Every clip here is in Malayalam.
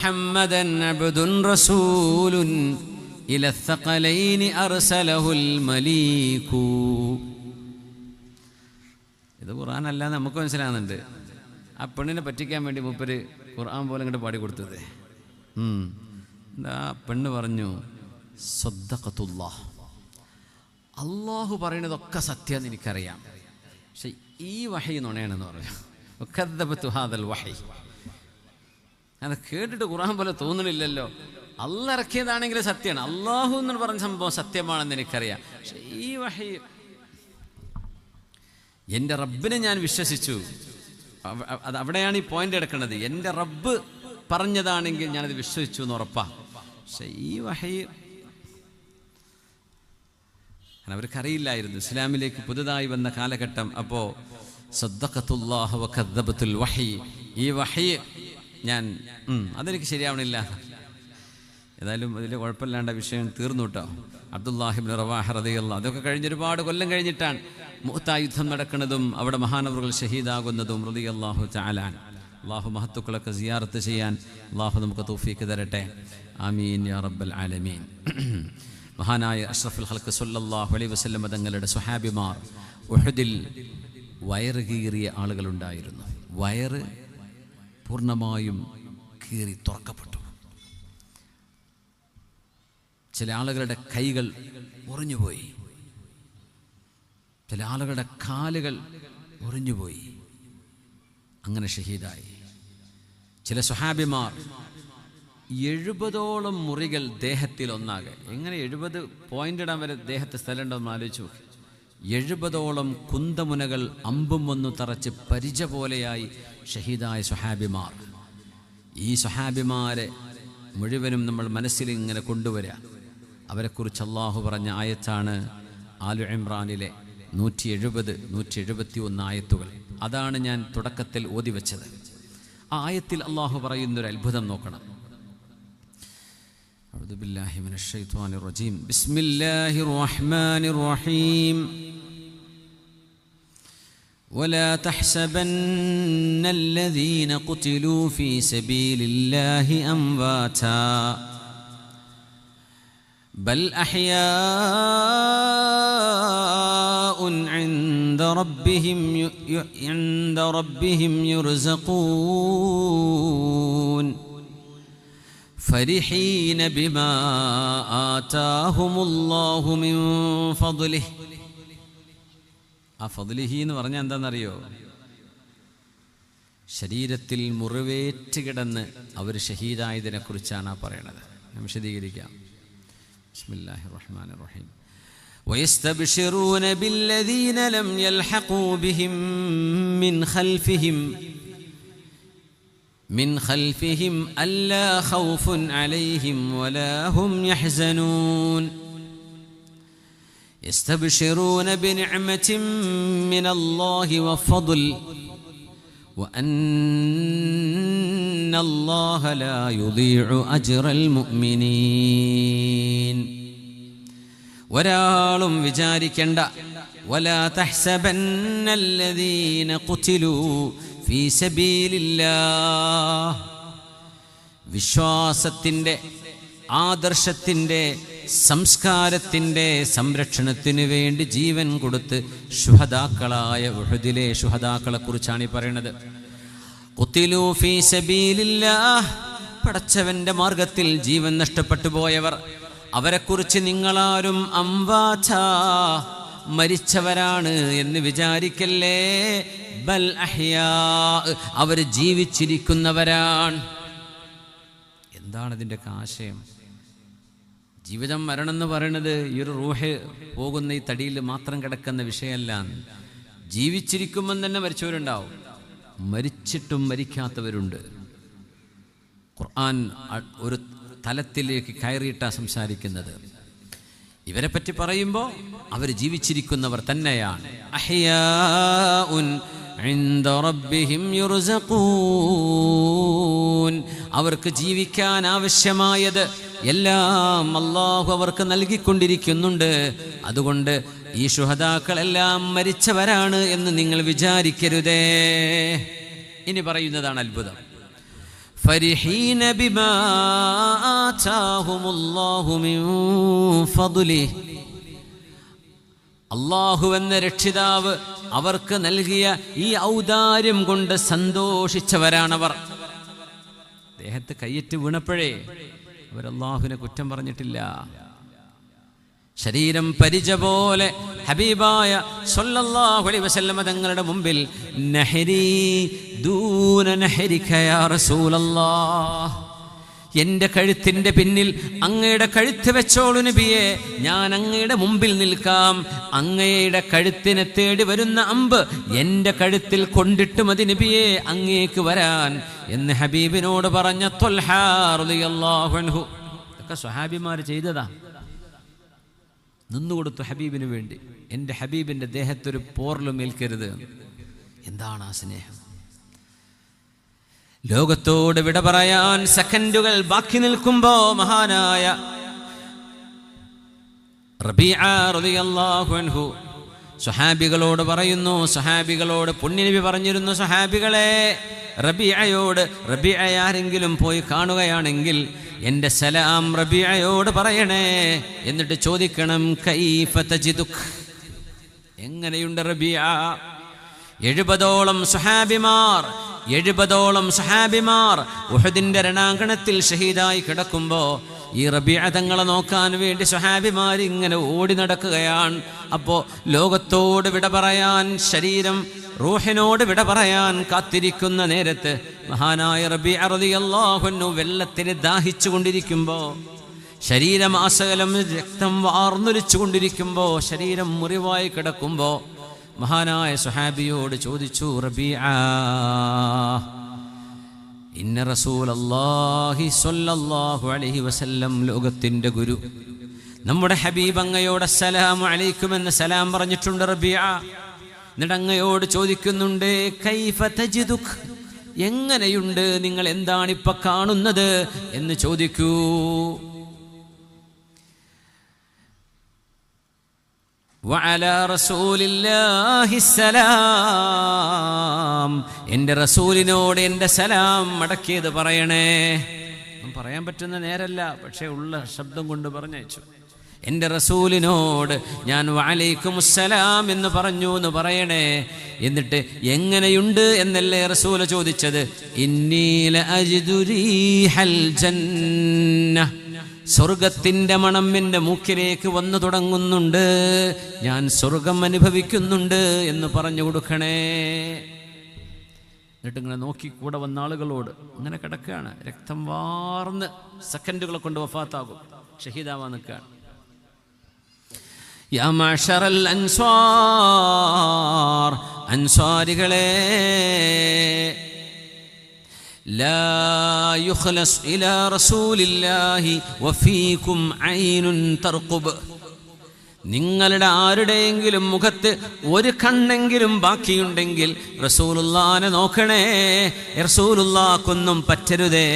محمدًا عبد رسول إلى الثقلين أرسله المليك. ഇത് ഖുർആൻ അല്ല നമുക്ക് മനസ്സിലാകുന്നുണ്ട്. ആ പെണ്ണിനെ പറ്റിക്കാൻ വേണ്ടി മൂപ്പര് ഖുർആൻ പോലെ ഇങ്ങോട്ട് പാടിക്കൊടുത്തത്. എന്താ പെണ്ണ് പറഞ്ഞു, സദ്ദഖത്തുല്ലാഹ്, അള്ളാഹു പറയുന്നതൊക്കെ സത്യമെന്ന് എനിക്കറിയാം, പക്ഷെ ഈ വഹി നുണയാണെന്ന് പറഞ്ഞു. വകദ്ദബതു ഹാദൽ വഹി, അത് കേട്ടിട്ട് ഖുർആൻ പോലെ തോന്നണില്ലല്ലോ. അള്ളാഹ് ഇറക്കിയതാണെങ്കിൽ സത്യമാണ്, അള്ളാഹു എന്ന് പറഞ്ഞ സംഭവം സത്യമാണെന്ന് എനിക്കറിയാം, പക്ഷെ ഈ വഹി, എൻ്റെ റബ്ബിനെ ഞാൻ വിശ്വസിച്ചു. അവിടെയാണ് ഈ പോയിന്റ് എടുക്കുന്നത്. എൻ്റെ റബ്ബ് പറഞ്ഞതാണെങ്കിൽ ഞാനത് വിശ്വസിച്ചു എന്ന് ഉറപ്പാണ്, പക്ഷെ ഈ വഹി അവർക്കറിയില്ലായിരുന്നു. ഇസ്ലാമിലേക്ക് പുതുതായി വന്ന കാലഘട്ടം. അപ്പോൾ സദ്ദഖത്തുല്ലാഹു വകദ്ദബത്തുൽ വഹി, ഈ വഹി ഞാൻ അതെനിക്ക് ശരിയാവണില്ല. ഏതായാലും അതിൽ കുഴപ്പമില്ലാണ്ട വിഷയം തീർന്നു കേട്ടോ. അബ്ദുല്ലാഹി ഇബ്നു റവാഹ റളിയല്ലാഹു, അതൊക്കെ കഴിഞ്ഞ് ഒരുപാട് കൊല്ലം കഴിഞ്ഞിട്ടാണ് മുഅ്ത യുദ്ധം നടക്കുന്നതും അവിടെ മഹാനവറുകൾ ഷഹീദാകുന്നതും റളിയല്ലാഹു തആല അൻഹു. അള്ളാഹു മഹത്തുക്കളൊക്കെ സിയാറത്ത് ചെയ്യാൻ അള്ളാഹു നമുക്ക് തൗഫീഖ് തരട്ടെ. ആമീൻ യാ റബ്ബൽ ആലമീൻ. മഹാനായ അഷ്റഫുൽ ഖൽഖ് സ്വല്ലല്ലാഹു അലൈഹി വസല്ലം തങ്ങളുടെ സ്വഹാബിമാർ ഉഹദിൽ വയറ് കീറിയ ആളുകളുണ്ടായിരുന്നു. വയറ് പൂർണ്ണമായും കീറി തുറക്കപ്പെട്ടു. ചില ആളുകളുടെ കൈകൾ മുറിഞ്ഞുപോയി, ചില ആളുകളുടെ കാലുകൾ മുറിഞ്ഞുപോയി, അങ്ങനെ ഷഹീദായി. ചില സ്വഹാബിമാർ 70ഓളം മുറികൾ ദേഹത്തിൽ ഒന്നാകെ. എങ്ങനെ 70 പോയിന്റ് ഇടാൻ വരെ ദേഹത്തെ സ്ഥലമുണ്ടോ എന്ന് ആലോചിച്ചു നോക്കി. 70ഓളം കുന്തമുനകൾ അമ്പും വന്നു തറച്ച് പരിച പോലെയായി ഷഹീദായ സ്വഹാബിമാർ. ഈ സ്വഹാബിമാരെ മുഴുവനും നമ്മൾ മനസ്സിൽ ഇങ്ങനെ കൊണ്ടുവരിക. അവരെക്കുറിച്ച് അള്ളാഹു പറഞ്ഞ ആയത്താണ് ആലു ഇമ്രാനിലെ 170, 171 ആയത്തുകൾ. അതാണ് ഞാൻ തുടക്കത്തിൽ ഓതി വെച്ചത്. ആ ആയത്തിൽ അള്ളാഹു പറയുന്നൊരു അത്ഭുതം നോക്കണം. أعوذ بالله من الشيطان الرجيم. بسم الله الرحمن الرحيم. ولا تحسبن الذين قتلوا في سبيل الله أمواتا بل أحياء عند ربهم يرزقون فرحين بما آتاهم الله من فضله. ആ ഫദ്ലിഹി എന്ന് പറഞ്ഞാൽ എന്താണെന്നറിയോ? ശരീരത്തിൽ മുറിവേറ്റ് കിടന്ന് അവർ ഷഹീദായതിനെ കുറിച്ചാണ് ആ പറയണത്. ഞാൻ വിശദീകരിക്കാം. ബിസ്മില്ലാഹിർ റഹ്മാനിർ റഹീം. ويستبشرون بالذين لم يلحقوا بهم من خلفهم ألا خوف عليهم ولا هم يحزنون يستبشرون بنعمة من الله وفضل وأن الله لا يضيع أجر المؤمنين. ഒരാളും വിചാരിക്കേണ്ട, ولا تحسبن الذين قتلوا في سبيل الله, വിശ്വാസത്തിൻ്റെ, ആദർശത്തിൻ്റെ, സംസ്കാരത്തിൻ്റെ സംരക്ഷണത്തിന് വേണ്ടി ജീവൻ കൊടുത്ത് ശുഹദാക്കളായ ഉഹദിലെ ശുഹദാക്കളെ കുറിച്ചാണ് ഈ പറയുന്നത്. ഖുതിലു ഫീ സബീലില്ലാഹ്, പടച്ചവന്റെ മാർഗത്തിൽ ജീവൻ നഷ്ടപ്പെട്ടു പോയവർ, അവരെക്കുറിച്ച് നിങ്ങളാരും അംവാതാ, മരിച്ചവരാണ് എന്ന് വിചാരിക്കല്ലേ. ബൽ അഹ്യാ, അവർ ജീവിച്ചിരിക്കുന്നവരാണ്. എന്താണ് ഇതിൻ്റെ ആശയം? ജീവിതം മരണം എന്ന് പറയുന്നത് ഈ ഒരു റൂഹ് പോകുന്ന ഈ തടിയിൽ മാത്രം കിടക്കുന്ന വിഷയമല്ല. ജീവിച്ചിരിക്കുമ്പം തന്നെ മരിച്ചവരുണ്ടാവും, മരിച്ചിട്ടും മരിക്കാത്തവരുണ്ട്. ഖുർആൻ ഒരു തലത്തിലേക്ക് കയറിയിട്ടാണ് സംസാരിക്കുന്നത്. ഇവരെ പറ്റി പറയുമ്പോൾ അവർ ജീവിച്ചിരിക്കുന്നവർ തന്നെയാണ്. അഹ്യാഉൻ ഇൻദ റബ്ബിഹിം യുർസഖൂൻ, അവർക്ക് ജീവിക്കാൻ ആവശ്യമായത് എല്ലാം അല്ലാഹു അവർക്ക് നൽകിക്കൊണ്ടിരിക്കുന്നുണ്ട്. അതുകൊണ്ട് ഈ ശുഹദാക്കളെല്ലാം മരിച്ചവരാണ് എന്ന് നിങ്ങൾ വിചാരിക്കരുതേ. ഇനി പറയുന്നതാണ് അത്ഭുതം. ഫരിഹീന ബിമാ ആതാഹുമുല്ലാഹു മിൻ ഫദ്ലിഹി, അല്ലാഹു എന്ന രക്ഷിതാവ് അവർക്ക് നൽകിയ ഈ ഔദാര്യം കൊണ്ട് സന്തോഷിച്ചവരാണവർ. ദേഹത്ത് കയ്യേറ്റ് വീണപ്പോഴേ അവർ അല്ലാഹുവിനെ കുറ്റം പറഞ്ഞിട്ടില്ല. ശരീരം പരിച പോലെ ഹബീബായ സ്വല്ലല്ലാഹു അലൈഹി വസല്ലമ തങ്ങളുടെ മുമ്പിൽ നഹരി ദൂന നഹരിക യാ റസൂലല്ലാഹ്, എൻ്റെ കഴുത്തിൻ്റെ പിന്നിൽ അങ്ങയുടെ കഴുത്ത് വെച്ചോളൂ നബിയെ, ഞാൻ അങ്ങയുടെ മുമ്പിൽ നിൽക്കാം. അങ്ങയുടെ കഴുത്തിനെ തേടി വരുന്ന അമ്പ് എൻ്റെ കഴുത്തിൽ കൊണ്ടിട്ട് മതി നബിയെ അങ്ങേക്ക് വരാൻ എന്ന് ഹബീബിനോട് പറഞ്ഞ ത്വൽഹ റളിയല്ലാഹു അൻഹു. ഇതൊക്കെ സ്വഹാബിമാർ ചെയ്തതാ. നിന്നുകൊടുത്തു ഹബീബിന് വേണ്ടി. എൻ്റെ ഹബീബിൻ്റെ ദേഹത്തൊരു പോർലും ഏൽക്കരുത്. എന്താണ് ആ സ്നേഹം! ലോകത്തോട് വിട പറയാൻ സെക്കൻഡുകൾ ബാക്കി നിൽക്കുമ്പോ മഹാനായ റബീഅ റളിയല്ലാഹു അൻഹു സ്വഹാബികളോട് പറയുന്നു, സ്വഹാബികളോട് പുണ്യനബി പറഞ്ഞിരുന്നു, സ്വഹാബികളെ റബീഅയോട്, റബീഅ ആരെങ്കിലും പോയി കാണുകയാണെങ്കിൽ എൻ്റെ സലാം റബീഅയോട് പറയണേ. എന്നിട്ട് ചോദിക്കണം, കൈഫ തജിദുക്, എങ്ങനെയുണ്ട് റബീഅ? 70ഓളം സ്വഹാബിമാർ ഉഹദിന്റെ രണാങ്കണത്തിൽ ഷഹീദായി കിടക്കുമ്പോ ഈ റബീഅ തങ്ങളെ നോക്കാൻ വേണ്ടി സ്വഹാബിമാർ ഇങ്ങനെ ഓടി നടക്കുകയാണ്. അപ്പോ ലോകത്തോട് വിട പറയാൻ, ശരീരം റൂഹിനോട് വിട പറയാൻ കാത്തിരിക്കുന്ന നേരത്ത് മഹാനായ റബീഅ റളിയല്ലാഹു അൻഹു വെള്ളത്തിന് ദാഹിച്ചു കൊണ്ടിരിക്കുമ്പോ, ശരീരമാസകലം രക്തം വാർന്നൊലിച്ചു കൊണ്ടിരിക്കുമ്പോ, ശരീരം മുറിവായി കിടക്കുമ്പോ മഹാനായ സ്വഹാബിയോട് ചോദിച്ചു, റബീഅ, ഇന്ന റസൂലല്ലാഹി സ്വല്ലല്ലാഹു അലൈഹി വസല്ലം, ലോകത്തിൻ്റെ ഗുരു നമ്മുടെ ഹബീബ് അങ്ങയോട് അസ്സലാമു അലൈക്കും എന്ന് സലാം പറഞ്ഞിട്ടുണ്ട് റബീഅ. എന്നിട്ട് അങ്ങയോട് ചോദിക്കുന്നുണ്ട്, കൈഫ തജിദുക്, എങ്ങനെയുണ്ട്, നിങ്ങൾ എന്താണിപ്പോ കാണുന്നത് എന്ന് ചോദിക്കൂ. വഅലാ റസൂലില്ലാഹി സലാം, എൻ്റെ റസൂലിനോട് എൻ്റെ സലാം മടക്കിയത് പറയണേ. പറയാൻ പറ്റുന്ന നേരല്ല, പക്ഷേ ഉള്ള ശബ്ദം കൊണ്ട് പറഞ്ഞയച്ചു. എൻ്റെ റസൂലിനോട് ഞാൻ വഅലൈക്കുമുസ്സലാം എന്ന് പറഞ്ഞു എന്ന് പറയണേ. എന്നിട്ട് എങ്ങനെയുണ്ട് എന്നല്ലേ റസൂൽ ചോദിച്ചത്. ഇന്നീ ലഅജിദു റീഹൽ ജന്ന, സ്വർഗത്തിൻ്റെ മണം എൻ്റെ മൂക്കിലേക്ക് വന്നു തുടങ്ങുന്നുണ്ട്, ഞാൻ സ്വർഗം അനുഭവിക്കുന്നുണ്ട് എന്ന് പറഞ്ഞു കൊടുക്കണേ. എന്നിട്ട് ഇങ്ങനെ നോക്കി കൂടെ വന്ന ആളുകളോട് ഇങ്ങനെ കിടക്കുകയാണ്. രക്തം വാർന്ന് സെക്കൻഡുകളെ കൊണ്ട് വഫാത്താകും, ഷഹീദാവാൻ നിൽക്കുകയാണ്. യാ മഅ്ശറൽ അൻസ്വാർ, അൻസ്വാരികളെ, ലാ യുഖ്ലസ് ഇലാ റസൂലില്ലാഹി വഫീകും ഐനുൻ തർഖുബ്, നിങ്ങളുടെ ആരുടെയെങ്കിലും മുഖത്ത് ഒരു കണ്ണെങ്കിലും ബാക്കിയുണ്ടെങ്കിൽ റസൂലുള്ളാനെ നോക്കണേ. റസൂലുള്ളാക്കൊന്നും പറ്റരുതേ.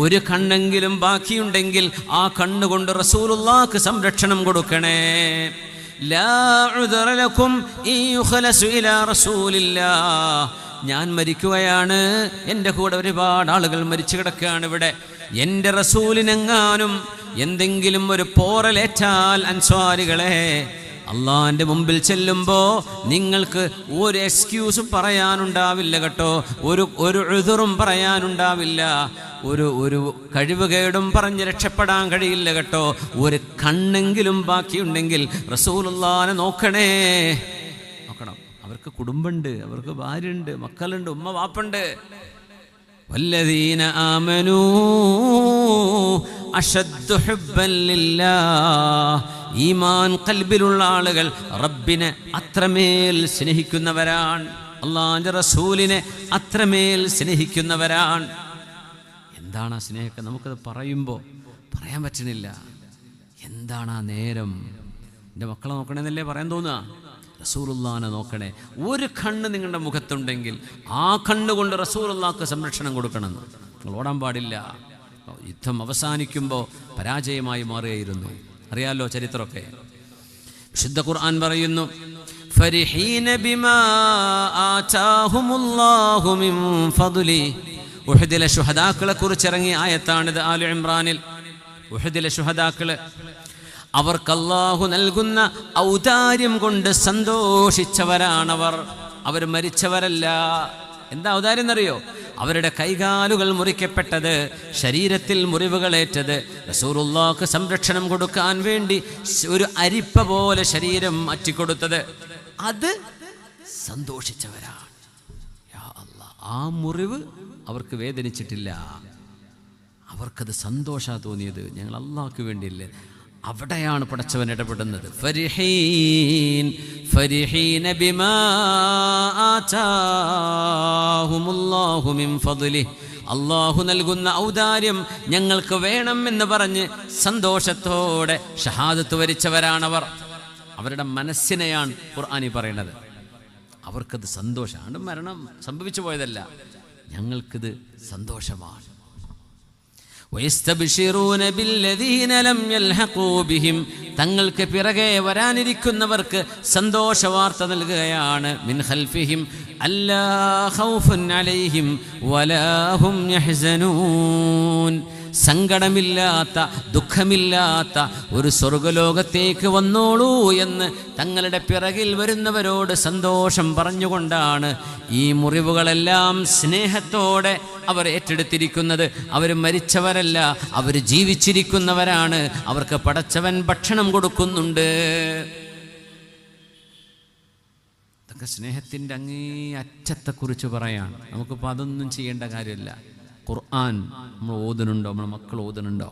ഒരു കണ്ണെങ്കിലും ബാക്കിയുണ്ടെങ്കിൽ ആ കണ്ണുകൊണ്ട് റസൂലുള്ളാക്ക് സംരക്ഷണം കൊടുക്കണേ. ലാ ഉദ്റ ലക്കും ഇൻ യുഖ്ലസു ഇലാ റസൂലില്ലാഹ്, ഞാൻ മരിക്കുകയാണ്, എൻ്റെ കൂടെ ഒരുപാട് ആളുകൾ മരിച്ചു കിടക്കുകയാണ് ഇവിടെ. എൻ്റെ റസൂലിനെങ്ങാനും എന്തെങ്കിലും ഒരു പോറലേറ്റാൽ അൻസ്വാരികളെ, അള്ളാന്റെ മുമ്പിൽ ചെല്ലുമ്പോൾ നിങ്ങൾക്ക് ഒരു എക്സ്ക്യൂസും പറയാനുണ്ടാവില്ല കേട്ടോ, ഒരു ഉദ്റും പറയാനുണ്ടാവില്ല, ഒരു കഴിവുകേടും പറഞ്ഞ് രക്ഷപ്പെടാൻ കഴിയില്ല കേട്ടോ. ഒരു കണ്ണെങ്കിലും ബാക്കിയുണ്ടെങ്കിൽ റസൂലുള്ളാനെ നോക്കണേ. നോക്കണം, അവർക്ക് കുടുംബമുണ്ട്, അവർക്ക് ഭാര്യയുണ്ട്, മക്കളുണ്ട്, ഉമ്മ വാപ്പുണ്ട്. വല്ലദീന ആമനൂ അശദ്ദു ഹുബ്ബൻ ലില്ലാഹ്, ഈമാൻ ഖൽബിലുള്ള ആളുകൾ റബ്ബിനെ അത്രമേൽ സ്നേഹിക്കുന്നവരാണ്, അല്ലാഹുവിൻ്റെ റസൂലിനെ അത്രമേൽ സ്നേഹിക്കുന്നവരാണ്. എന്താണ് ആ സ്നേഹം? നമുക്കത് പറയുമ്പോൾ പറയാൻ പറ്റണില്ല. എന്താണ് ആ നേരം? എൻ്റെ മക്കളെ നോക്കണമെന്നല്ലേ പറയാൻ തോന്നുക? റസൂലുള്ളാനെ നോക്കണേ. ഒരു കണ്ണ് നിങ്ങളുടെ മുഖത്തുണ്ടെങ്കിൽ ആ കണ്ണുകൊണ്ട് റസൂലുള്ളാക്ക് സംരക്ഷണം കൊടുക്കണമെന്ന്. നിങ്ങൾ ഓടാൻ പാടില്ല. യുദ്ധം അവസാനിക്കുമ്പോൾ പരാജയമായി മാറുകയായിരുന്നു. അറിയാലോ ചരിത്രമൊക്കെ. വിശുദ്ധ ഖുർആൻ പറയുന്നു, ഫരിഹീന ബിമാ ആതാഹുമുല്ലാഹു മിൻ ഫദ്ലി ഉഹദിലെ ശുഹദാക്കളെ കുറിച്ച് ഇറങ്ങിയ ആയത്താണിത്. ആലു ഇമ്രാനിൽ ഉഹദിലെ ശുഹദാക്കള് അവർക്ക് അല്ലാഹു നൽകുന്ന ഔദാര്യം കൊണ്ട് സന്തോഷിച്ചവരാണവർ. അവർ മരിച്ചവരല്ല. എന്താ ഔദാര്യം എന്നറിയോ? അവരുടെ കൈകാലുകൾ മുറിക്കപ്പെട്ടത്, ശരീരത്തിൽ മുറിവുകളേറ്റത്, റസൂലുള്ളാഹിക്ക് സംരക്ഷണം കൊടുക്കാൻ വേണ്ടി ഒരു അരിപ്പ പോലെ ശരീരം മാറ്റിക്കൊടുത്തത്, അത് സന്തോഷിച്ചവരാണ്. യാ അല്ലാഹ്, ആ മുറിവ് അവർക്ക് വേദനിച്ചിട്ടില്ല, അവർക്കത് സന്തോഷാ തോന്നിയത്. ഞങ്ങൾ അല്ലാഹുക്ക് വേണ്ടിയില്ലേ. അവിടെയാണ് പടച്ചവൻ ഇടപെടുന്നത്. ഫരിഹീന ബിമാ ആതാഹുമുല്ലാഹു മിൻ ഫദ്ലിഹി, അല്ലാഹു നൽകുന്ന ഔദാര്യം ഞങ്ങൾക്ക് വേണം എന്ന് പറഞ്ഞ് സന്തോഷത്തോടെ ഷഹാദത്ത് വരിച്ചവരാണവർ. അവരുടെ മനസ്സിനെയാണ് ഖുർആനി പറയുന്നത്. അവർക്കത് സന്തോഷമാണ്. മരണം സംഭവിച്ചു പോയതല്ല, ഞങ്ങൾക്കിത് സന്തോഷമാണ്. വയസ്തബ്ശിറൂന ബില്ലദീന ലം യൽഹഖൂ ബിഹിം, തങ്ങൾക്ക് പിറകെ വരാനിരിക്കുന്നവർക്ക് സന്തോഷ വാർത്ത നൽകുകയാണ്. മിൻ ഖൽഫിഹിം അല്ലാ ഖൗഫുൻ അലൈഹിം വലാ ഹും യഹ്സനൂൻ, സങ്കടമില്ലാത്ത ദുഃഖമില്ലാത്ത ഒരു സ്വർഗലോകത്തേക്ക് വന്നോളൂ എന്ന് തങ്ങളുടെ പിറകിൽ വരുന്നവരോട് സന്തോഷം പറഞ്ഞുകൊണ്ടാണ് ഈ മുറിവുകളെല്ലാം സ്നേഹത്തോടെ അവർ ഏറ്റെടുത്തിരിക്കുന്നത്. അവർ മരിച്ചവരല്ല, അവർ ജീവിച്ചിരിക്കുന്നവരാണ്. അവർക്ക് പടച്ചവൻ ഭക്ഷണം കൊടുക്കുന്നുണ്ട്. ഇതൊക്കെ സ്നേഹത്തിൻ്റെ അങ്ങേ അറ്റത്തെക്കുറിച്ച് പറയാണ്. നമുക്കിപ്പോൾ അതൊന്നും ചെയ്യേണ്ട കാര്യമില്ല. ഖുർആൻ നമ്മൾ ഓതുന്നുണ്ടോ? നമ്മളെ മക്കൾ ഓതുന്നുണ്ടോ?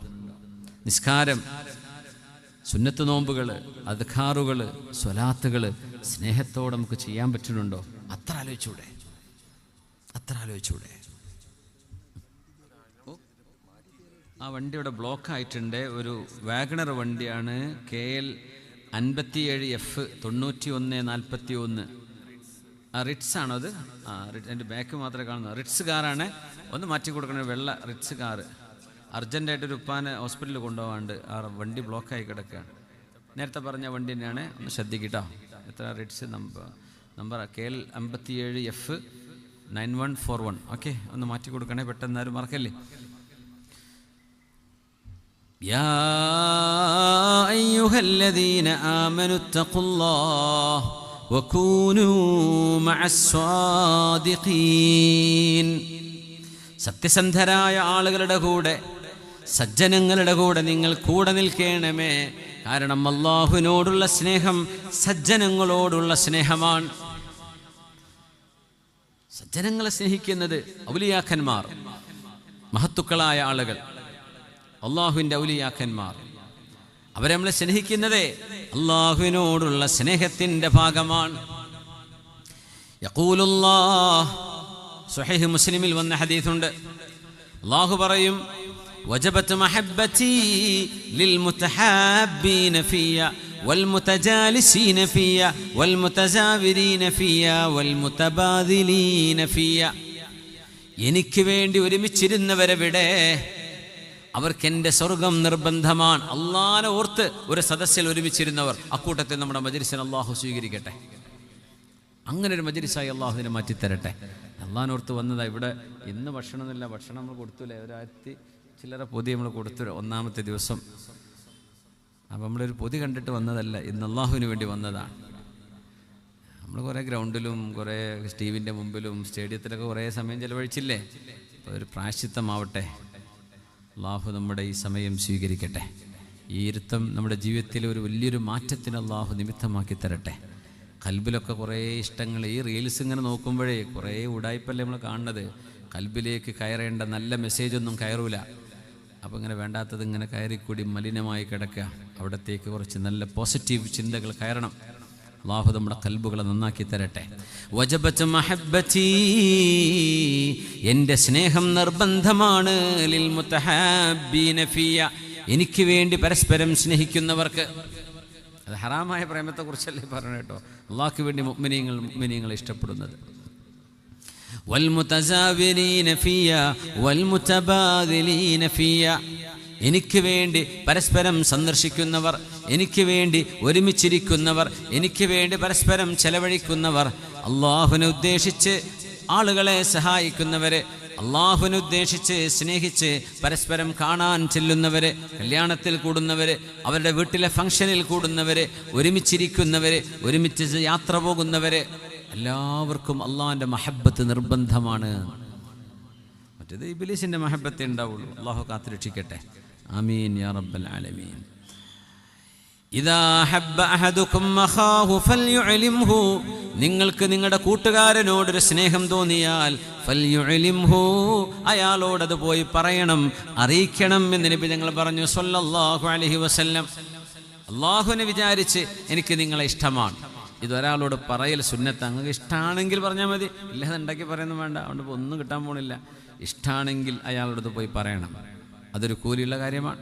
നിസ്കാരം, സുന്നത്ത് നോമ്പുകൾ, അദ്കാറുകൾ, സ്വലാത്തുകൾ സ്നേഹത്തോടെ നമുക്ക് ചെയ്യാൻ പറ്റുന്നുണ്ടോ? അത്ര ആലോചിച്ചൂടെ? ആ വണ്ടിയുടെ ബ്ലോക്ക് ആയിട്ടുണ്ട്. ഒരു വാഗണർ വണ്ടിയാണ്, KL 57F 9141. റിറ്റ്സ് ആണോ അത്? എൻ്റെ ബാക്ക് മാത്രമേ കാണുന്നു. റിറ്റ്സ് കാറാണ്. ഒന്ന് മാറ്റി കൊടുക്കണേ, വെള്ള റിറ്റ്സ് കാറ്. അർജൻറ്റായിട്ടൊരു ഉപ്പാനെ ഹോസ്പിറ്റലിൽ കൊണ്ടുപോകാണ്ട്. ആ വണ്ടി ബ്ലോക്കായി കിടക്കുകയാണ്. നേരത്തെ പറഞ്ഞ വണ്ടി തന്നെയാണ്, ഒന്ന് ശ്രദ്ധിക്കട്ടോ. എത്ര Ritz number KL 57F 9141. Okay, ഒന്ന് മാറ്റി കൊടുക്കണേ, പെട്ടെന്ന് ആരും മറക്കല്ലേ. യാ അയ്യുഹല്ലദീന ആമനു തഖുല്ലാഹ് വകൂനൂ മഅസ്സാദിഖീൻ, സത്യസന്ധരായ ആളുകളുടെ കൂടെ, സജ്ജനങ്ങളുടെ കൂടെ നിങ്ങൾ കൂടെ നിൽക്കണമേ. കാരണം അല്ലാഹുവിനോടുള്ള സ്നേഹം സജ്ജനങ്ങളോടുള്ള സ്നേഹമാണ്. സജ്ജനങ്ങളെ സ്നേഹിക്കുന്നത് ഔലിയാക്കന്മാർ, മഹത്തുക്കളായ ആളുകൾ, അല്ലാഹുവിൻ്റെ ഔലിയാക്കന്മാർ. അവരെ നമ്മളെ സ്നേഹിക്കുന്നതേ അല്ലാഹുവിനോടുള്ള സ്നേഹത്തിൻ്റെ ഭാഗമാണ്. യഖൂലുല്ലാഹ്, സ്വഹീഹ് മുസ്ലിമിൽ വന്ന ഹദീസുണ്ട്. അല്ലാഹു പറയും, വജബത് മഹബ്ബതി ലിൽ മുതഹാബ്ബീന ഫിയ വൽ മുതജാലിസീന ഫിയ വൽ മുതസാവിരീന ഫിയ വൽ മുതബാദിലീന ഫിയ, എനിക്ക് വേണ്ടി ഒരുമിച്ചിരുന്നവരെവിടെ? അവർക്കെൻ്റെ സ്വർഗം നിർബന്ധമാണ്. അള്ളാനെ ഓർത്ത് ഒരു സദസ്സിൽ ഒരുമിച്ചിരുന്നവർ, അക്കൂട്ടത്തിൽ നമ്മുടെ മജ്‌ലിസിനെ അള്ളാഹു സ്വീകരിക്കട്ടെ. അങ്ങനെ ഒരു മജ്‌ലിസായി അള്ളാഹുവിനെ മാറ്റിത്തരട്ടെ. അള്ളാഹിനോർത്ത് വന്നതാ. ഇവിടെ ഇന്ന് ഭക്ഷണമൊന്നുമില്ല, ഭക്ഷണം നമ്മൾ കൊടുത്തില്ലേ, 1000 ചില്ലറ പൊതി നമ്മൾ കൊടുത്തു ഒന്നാമത്തെ ദിവസം. അപ്പം നമ്മളൊരു പൊതി കണ്ടിട്ട് വന്നതല്ല, ഇന്ന് അള്ളാഹുവിന് വേണ്ടി വന്നതാണ്. നമ്മൾ കുറേ ഗ്രൗണ്ടിലും കുറേ ടിവിൻ്റെ മുമ്പിലും സ്റ്റേഡിയത്തിലൊക്കെ കുറേ സമയം ചിലവഴിച്ചില്ലേ. അപ്പോൾ ഒരു പ്രായശ്ചിത്തമാവട്ടെ. അള്ളാഹു നമ്മുടെ ഈ സമയം സ്വീകരിക്കട്ടെ. ഈ ഇരുത്തം നമ്മുടെ ജീവിതത്തിൽ ഒരു വലിയൊരു മാറ്റത്തിന് അള്ളാഹു നിമിത്തമാക്കി തരട്ടെ. കൽബിലൊക്കെ കുറേ ഇഷ്ടങ്ങൾ, ഈ റീൽസ് ഇങ്ങനെ നോക്കുമ്പോഴേ കുറേ ഉടായ്പല്ലേ നമ്മൾ കാണുന്നത്. കൽബിലേക്ക് കയറേണ്ട നല്ല മെസ്സേജൊന്നും കയറൂല. അപ്പോൾ ഇങ്ങനെ വേണ്ടാത്തത് ഇങ്ങനെ കയറിക്കൂടി മലിനമായി കിടക്കുക. അവിടത്തേക്ക് കുറച്ച് നല്ല പോസിറ്റീവ് ചിന്തകൾ കയറണം. അല്ലാഹു നമ്മുടെ കൽബുകളെ നന്നാക്കി തരട്ടെ. വജബത് മഹബ്ബതി, എൻ്റെ സ്നേഹം നിർബന്ധമാണ്. ലിൽ മുതഹാബ്ബീന ഫിയ, എനിക്ക് വേണ്ടി പരസ്പരം സ്നേഹിക്കുന്നവർക്ക്. അത് ഹറാമായ പ്രേമത്തെക്കുറിച്ചല്ലേ പറഞ്ഞു കേട്ടോ. അള്ളാഹ്ക്ക് വേണ്ടി മുഅ്മിനീങ്ങൾ ഇഷ്ടപ്പെടുന്നത്. വൽ മുതസാവിരീന ഫിയ വൽ മുതബാദിലീന ഫിയ, എനിക്ക് വേണ്ടി പരസ്പരം സന്ദർശിക്കുന്നവർ, എനിക്ക് വേണ്ടി ഒരുമിച്ചിരിക്കുന്നവർ, എനിക്ക് വേണ്ടി പരസ്പരം ചെലവഴിക്കുന്നവർ, അള്ളാഹുവിനെ ഉദ്ദേശിച്ച് ആളുകളെ സഹായിക്കുന്നവരെ, അള്ളാഹുവിനെ ഉദ്ദേശിച്ച് സ്നേഹിച്ച് പരസ്പരം കാണാൻ ചെല്ലുന്നവര്, കല്യാണത്തിൽ കൂടുന്നവര്, അവരുടെ വീട്ടിലെ ഫംഗ്ഷനിൽ കൂടുന്നവര്, ഒരുമിച്ചിരിക്കുന്നവര്, ഒരുമിച്ച് യാത്ര പോകുന്നവര്, എല്ലാവർക്കും അള്ളാഹിൻ്റെ മഹബത്ത് നിർബന്ധമാണ്. മറ്റേത് ഇബ്ലീസിൻ്റെ മഹബത്തേ ഉണ്ടാവുള്ളൂ. അള്ളാഹു കാത്തുരക്ഷിക്കട്ടെ. ആമീൻ യാ റബ്ബൽ ആലമീൻ. ഇദാ ഹബ്ബ അഹദുകും അഖാഹു ഫൽയുഅലിംഹു, നിങ്ങൾക്ക് നിങ്ങളുടെ കൂട്ടുകാരനോടൊരു സ്നേഹം തോന്നിയാൽ ഫൽയുഅലിംഹു, അയാളോടത് പോയി പറയണം, അറിയിക്കണം എന്ന് നബി ഞങ്ങൾ പറഞ്ഞു സ്വല്ലല്ലാഹു അലൈഹി വസല്ലം. അള്ളാഹുവിനെ വിചാരിച്ച് എനിക്ക് നിങ്ങളെ ഇഷ്ടമാണ്, ഇതൊരാളോട് പറയൽ സുന്നത്ത്. അങ്ങക്ക് ഇഷ്ടമാണെങ്കിൽ പറഞ്ഞാൽ മതി, ഇല്ലാതെ ഉണ്ടാക്കി പറയുന്നു വേണ്ട. അതുകൊണ്ട് ഒന്നും കിട്ടാൻ പോണില്ല. ഇഷ്ടമാണെങ്കിൽ അയാളോടത് പോയി പറയണം. അതൊരു കൂലിയുള്ള കാര്യമാണ്.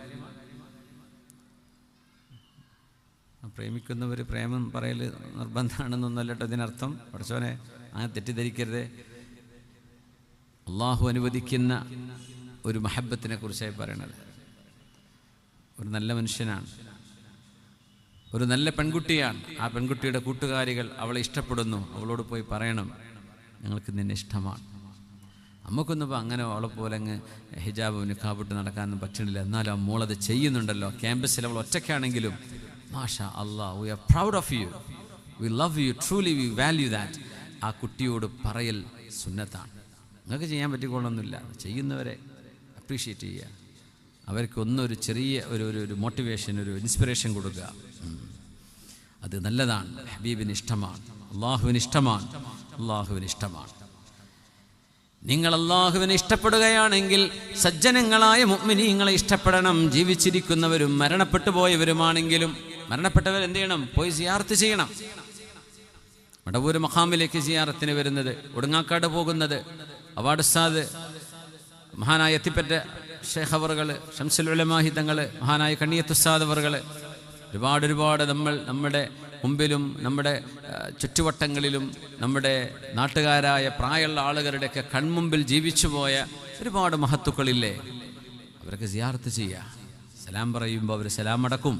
പ്രേമിക്കുന്നവർ പ്രേമം പറയൽ നിർബന്ധമാണെന്നൊന്നല്ല കേട്ടോ ഇതിനർത്ഥം. പഠിച്ചവനെ അങ്ങനെ തെറ്റിദ്ധരിക്കരുത്. അള്ളാഹു അനുവദിക്കുന്ന ഒരു മഹബത്തിനെ കുറിച്ചായി പറയണത്. ഒരു നല്ല മനുഷ്യനാണ്, ഒരു നല്ല പെൺകുട്ടിയാണ്. ആ പെൺകുട്ടിയുടെ കൂട്ടുകാരികൾ അവളെ ഇഷ്ടപ്പെടുന്നു, അവളോട് പോയി പറയണം ഞങ്ങൾക്ക് നിന്നെ ഇഷ്ടമാണ്. നമുക്കൊന്നും ഇപ്പോൾ അങ്ങനെ അവളെ പോലെ അങ്ങ് ഹിജാബ് നിക്കാബിട്ട് നടക്കാനൊന്നും പറ്റണില്ല. എന്നാലും ആ മോളത് ചെയ്യുന്നുണ്ടല്ലോ. ക്യാമ്പസിൽ അവൾ ഒറ്റയ്ക്കാണെങ്കിലും മാഷാ അല്ലാഹ്, we are proud of you, we love you, truly we value that. ആ കുട്ടിയോട് പറയൽ സുന്നത്താണ്. നിങ്ങൾക്ക് ചെയ്യാൻ പറ്റിക്കൊള്ളൊന്നുമില്ല. ചെയ്യുന്നവരെ അപ്രീഷിയേറ്റ് ചെയ്യുക, അവർക്കൊന്നൊരു ചെറിയ ഒരു മോട്ടിവേഷൻ, ഒരു ഇൻസ്പിറേഷൻ കൊടുക്കുക. അത് നല്ലതാണ്. ഹബീബിന് ഇഷ്ടമാണ്, അള്ളാഹുവിന് ഇഷ്ടമാണ്, അള്ളാഹുവിന് ഇഷ്ടമാണ്. നിങ്ങൾ അള്ളാഹുവിനെ ഇഷ്ടപ്പെടുകയാണെങ്കിൽ സജ്ജനങ്ങളായ മുഅ്മിനീങ്ങളെ ഇഷ്ടപ്പെടണം. ജീവിച്ചിരിക്കുന്നവരും മരണപ്പെട്ടു പോയവരുമാണെങ്കിലും, മരണപ്പെട്ടവർ എന്ത് ചെയ്യണം? പോയി സിയാറത്ത് ചെയ്യണം. മടവൂര് മഖാമിലേക്ക് സിയാറത്തിന് വരുന്നത്, ഒടുങ്ങാക്കാട് പോകുന്നത്, അവാർഡ് ഉസ്താദ് മഹാനായ എത്തിപ്പറ്റ ഷേഖ് അവറുകൾ, ഷംസുൽ ഉലമാഹി തങ്ങൾ, മഹാനായ കണ്ണിയത്ത് ഉസ്താദ് അവറുകൾ, ഒരുപാട് നമ്മുടെ മുമ്പിലും നമ്മുടെ ചുറ്റുവട്ടങ്ങളിലും നമ്മുടെ നാട്ടുകാരായ പ്രായമുള്ള ആളുകളുടെയൊക്കെ കൺമുമ്പിൽ ജീവിച്ചു പോയ ഒരുപാട് മഹത്തുക്കളില്ലേ? അവരൊക്കെ സിയാറത്ത് ചെയ്യുക. സലാം പറയുമ്പോൾ അവർ സലാം അടക്കും.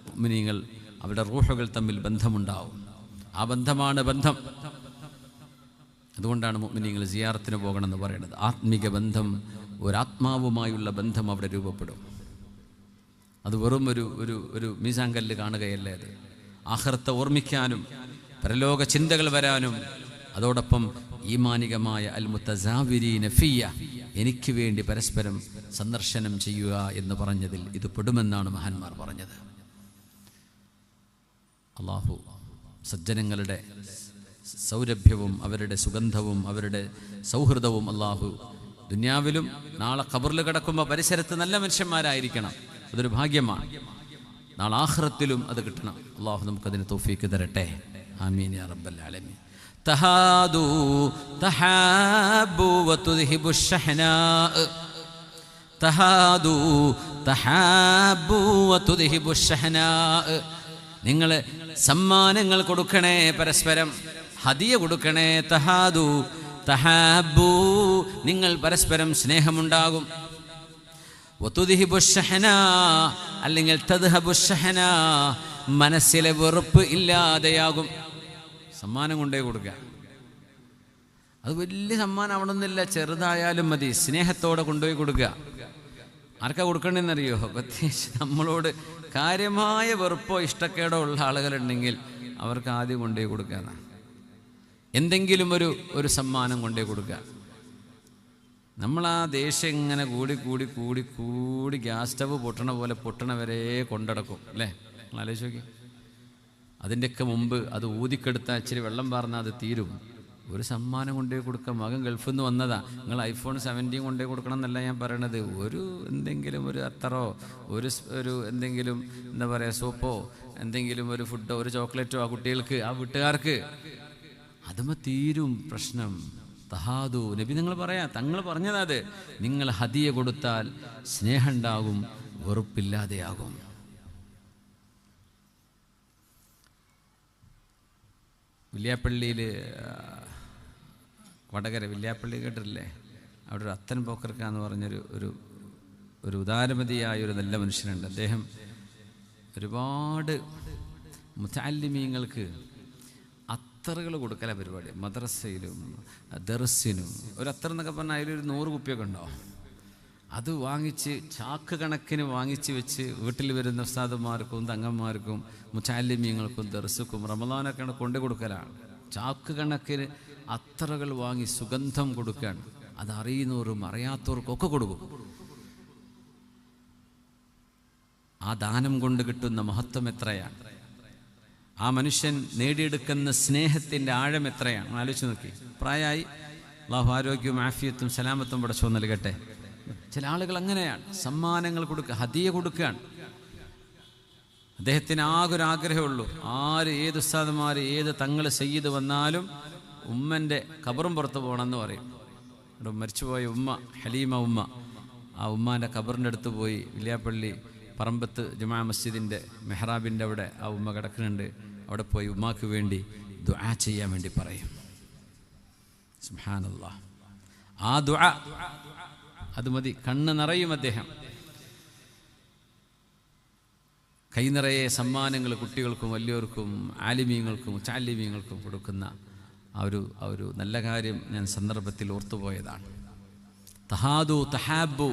മുഅ്മിനീങ്ങൾ അവരുടെ റൂഹുകൾ തമ്മിൽ ബന്ധമുണ്ടാവും. ആ ബന്ധമാണ് ബന്ധം. അതുകൊണ്ടാണ് മുഅ്മിനീങ്ങൾ സിയാറത്തിന് പോകണമെന്ന് പറയുന്നത്. ആത്മിക ബന്ധം, ഒരാത്മാവുമായുള്ള ബന്ധം അവിടെ രൂപപ്പെടും. അത് വെറും ഒരു മീസാങ്കല്ല് കാണുകയല്ലേ. അത് ആഖിറത്തെ ഓർമ്മിക്കാനും പരലോക ചിന്തകൾ വരാനും, അതോടൊപ്പം ഈമാനികമായ അൽ മുതസാവിരീന ഫിയ്യ, എനിക്ക് വേണ്ടി പരസ്പരം സന്ദർശനം ചെയ്യുക എന്ന് പറഞ്ഞതിൽ ഇത് പെടുമെന്നാണ് മഹാന്മാർ പറഞ്ഞത്. അള്ളാഹു സജ്ജനങ്ങളുടെ സൗരഭ്യവും അവരുടെ സുഗന്ധവും അവരുടെ സൗഹൃദവും അള്ളാഹു ദുനിയാവിലും നാളെ ഖബറിൽ കിടക്കുമ്പോൾ പരിസരത്ത് നല്ല മനുഷ്യന്മാരായിരിക്കണം. അതൊരു ഭാഗ്യമാണ്. നാളെ ആഖിറത്തിലും അത് കിട്ടണം. അള്ളാഹു നമുക്കതിന് തൗഫീക്ക് തരട്ടെ. ആമീൻ യാ റബ്ബൽ ആലമീൻ. തഹാദു തഹാബു വതുദ്ഹിബു ശഹനാ, തഹാദു തഹാബു വതുദ്ഹിബു ശഹനാ. നിങ്ങൾ സമ്മാനങ്ങൾ കൊടുക്കണേ, പരസ്പരം ഹദിയ കൊടുക്കണേ. തഹാദു തഹാബു, നിങ്ങൾ പരസ്പരം സ്നേഹമുണ്ടാകും. വതുദ്ഹിബു ശഹനാ, അല്ലെങ്കിൽ തദ്ഹബു ശഹനാ, മനസ്സിലെ വെറുപ്പ് ഇല്ലാതെയാകും. സമ്മാനം കൊണ്ടേ കൊടുക്കുക. അത് വലിയ സമ്മാനം ആവണമെന്നില്ല, ചെറുതായാലും മതി. സ്നേഹത്തോടെ കൊണ്ടുപോയി കൊടുക്കുക. ആർക്കാ കൊടുക്കണമെന്നറിയോ? പ്രത്യേകിച്ച് നമ്മളോട് കാര്യമായ വെറുപ്പോ ഇഷ്ടക്കേടോ ഉള്ള ആളുകളുണ്ടെങ്കിൽ അവർക്ക് ആദ്യം കൊണ്ടുപോയി കൊടുക്കുക. എന്തെങ്കിലും ഒരു സമ്മാനം കൊണ്ടുപോയി കൊടുക്കുക. നമ്മൾ ആ ദേഷ്യം ഇങ്ങനെ കൂടി ഗ്യാസ് സ്റ്റവ് പൊട്ടണ പോലെ പൊട്ടണവരെ കൊണ്ടടക്കും അല്ലേ? നിങ്ങൾ ആലോചിച്ച് നോക്കി. അതിൻ്റെയൊക്കെ മുമ്പ് അത് ഊതിക്കെടുത്താൽ ഇച്ചിരി വെള്ളം പാർന്നാൽ അത് തീരും. ഒരു സമ്മാനം കൊണ്ടുപോയി കൊടുക്കുക. മകൻ ഗൾഫിൽ നിന്ന് വന്നതാ, നിങ്ങൾ iPhone 17 കൊണ്ടുപോയി കൊടുക്കണം എന്നല്ല ഞാൻ പറയണത്. എന്തെങ്കിലും ഒരു അത്തറോ ഒരു എന്തെങ്കിലും എന്താ പറയുക സോപ്പോ എന്തെങ്കിലും ഒരു ഫുഡോ ഒരു ചോക്ലേറ്റോ ആ കുട്ടികൾക്ക് ആ വീട്ടുകാർക്ക്, അതുമേ തീരും പ്രശ്നം. തഹാദു, നബി നിങ്ങൾ പറയാ, തങ്ങൾ പറഞ്ഞത്. നിങ്ങൾ ഹദിയ കൊടുത്താൽ സ്നേഹം ഉണ്ടാകും, വെറുപ്പില്ലാതെയാകും. വില്യാപ്പള്ളിയിൽ, വടകര വില്യാപ്പള്ളി കേട്ടിട്ടില്ലേ? അവിടെ ഒരു അത്തൻ പോക്കർക്ക എന്ന് പറഞ്ഞൊരു ഒരു ഉദാരമതിയായ ഒരു നല്ല മനുഷ്യനുണ്ട്. അദ്ദേഹം ഒരുപാട് മുതഅല്ലിമീങ്ങൾക്ക് അത്തറുകൾ കൊടുക്കല പരിപാടി. മദ്രസയിലും ദർസിനും ഒരു അത്തർ എന്നൊക്കെ പറഞ്ഞാൽ അതിലൊരു 100 കുപ്പിയൊക്കെ ഉണ്ടാവും. അത് വാങ്ങിച്ച് ചാക്ക് കണക്കിന് വാങ്ങിച്ച് വെച്ച് വീട്ടിൽ വരുന്ന ഉസ്താദുമാർക്കും തങ്ങന്മാർക്കും മുച്ചാലിമീങ്ങൾക്കും ദർസുക്കും റമദാനൊക്കെ കൊണ്ടു കൊടുക്കലാണ്. ചാക്ക് കണക്കിന് അത്തറുകൾ വാങ്ങി സുഗന്ധം കൊടുക്കുകയാണ്. അത് അറിയുന്നവരും അറിയാത്തവർക്കും ഒക്കെ കൊടുക്കും. ആ ദാനം കൊണ്ട് കിട്ടുന്ന മഹത്വം എത്രയാണ്, ആ മനുഷ്യൻ നേടിയെടുക്കുന്ന സ്നേഹത്തിൻ്റെ ആഴം എത്രയാണ്. ആലോചിച്ച് നോക്കി. പ്രായമായി, അല്ലാഹു ആരോഗ്യവും ആഫിയത്തും സലാമത്തും പടച്ചോ നൽകട്ടെ. ചില ആളുകൾ അങ്ങനെയാണ്, സമ്മാനങ്ങൾ കൊടുക്കുക, ഹദിയ കൊടുക്കുകയാണ്. അദ്ദേഹത്തിന് ആകെ ഒരു ആഗ്രഹമുള്ളൂ, ഏത് ഉസ്താദുമാർ ഏത് തങ്ങൾ സയ്യിദ് വന്നാലും ഉമ്മൻ്റെ ഖബറും പുറത്ത് പോകണമെന്ന് പറയും. ഇവിടെ മരിച്ചുപോയ ഉമ്മ, ഹലീമ ഉമ്മ, ആ ഉമ്മാൻ്റെ ഖബറിൻ്റെ അടുത്ത് പോയി വില്യാപ്പള്ളി പറമ്പത്ത് ജുമാ മസ്ജിദിൻ്റെ മെഹ്റാബിൻ്റെ അവിടെ ആ ഉമ്മ കിടക്കുന്നുണ്ട്. അവിടെ പോയി ഉമ്മാക്ക് വേണ്ടി ദുആ ചെയ്യാൻ വേണ്ടി പറയും. സുബ്ഹാനല്ലാഹ്. ആ ദുആ അത് മതി, കണ്ണ് നിറയും അദ്ദേഹം. കൈ നിറയെ സമ്മാനങ്ങൾ കുട്ടികൾക്കും വലിയവർക്കും ആലിമീങ്ങൾക്കും ചാലിമീങ്ങൾക്കും കൊടുക്കുന്ന ആ ഒരു നല്ല കാര്യം ഞാൻ സന്ദർഭത്തിൽ ഓർത്തുപോയതാണ്. തഹാദു തഹാബു,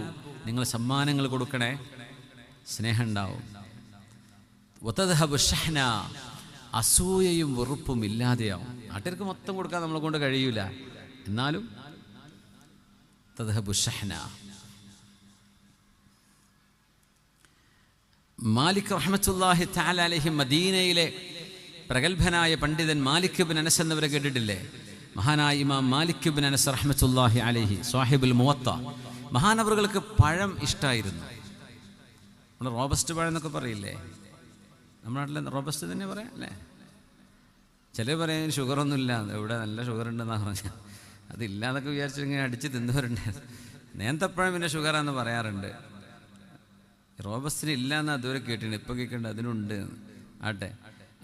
നിങ്ങൾ സമ്മാനങ്ങൾ കൊടുക്കണേ, സ്നേഹം ഉണ്ടാവും. വതദ്ഹബു ഷഹ്ന, അസൂയയും വെറുപ്പും ഇല്ലാതെയാവും. നാട്ടുകാർക്ക് മൊത്തം കൊടുക്കാൻ നമ്മളെ കൊണ്ട് കഴിയൂല, എന്നാലും തദ്ഹബു ഷഹ്ന. മാലിക് റഹ്മത്തുള്ളാഹി തആല അലൈഹി, മദീനയിലെ പ്രഗത്ഭനായ പണ്ഡിതൻ മാലിക് ഇബ്നു അനസ് എന്നവരെ കേട്ടിട്ടില്ലേ? മഹാനായ ഇമാം മാലിക് ഇബ്നു അനസ് റഹ്മത്തുള്ളാഹി അലൈഹി സാഹിബുൽ മുവത്ത. മഹാനവറുകൾക്ക് പഴം ഇഷ്ടമായിരുന്നു. നമ്മൾ റോബസ്റ്റ് പഴം എന്നൊക്കെ പറയില്ലേ? നമ്മുടെ നാട്ടിൽ റോബസ്റ്റ് തന്നെ പറയാം അല്ലേ? ചിലർ പറയാൻ ഷുഗറൊന്നുമില്ല, ഇവിടെ നല്ല ഷുഗർ ഉണ്ടെന്നാണ് പറഞ്ഞത്. അതില്ലാതൊക്കെ വിചാരിച്ചു ഇങ്ങനെ അടിച്ച് തിന്നവരുണ്ടായിരുന്നു. നേന്തപ്പഴം പിന്നെ ഷുഗറാന്ന് പറയാറുണ്ട്. റോബസ്റ്റിന് ഇല്ലയെന്ന് അതുവരെ കേട്ടിട്ടുണ്ട്, ഇപ്പം കേൾക്കേണ്ട അതിനുണ്ട്. ആട്ടെ,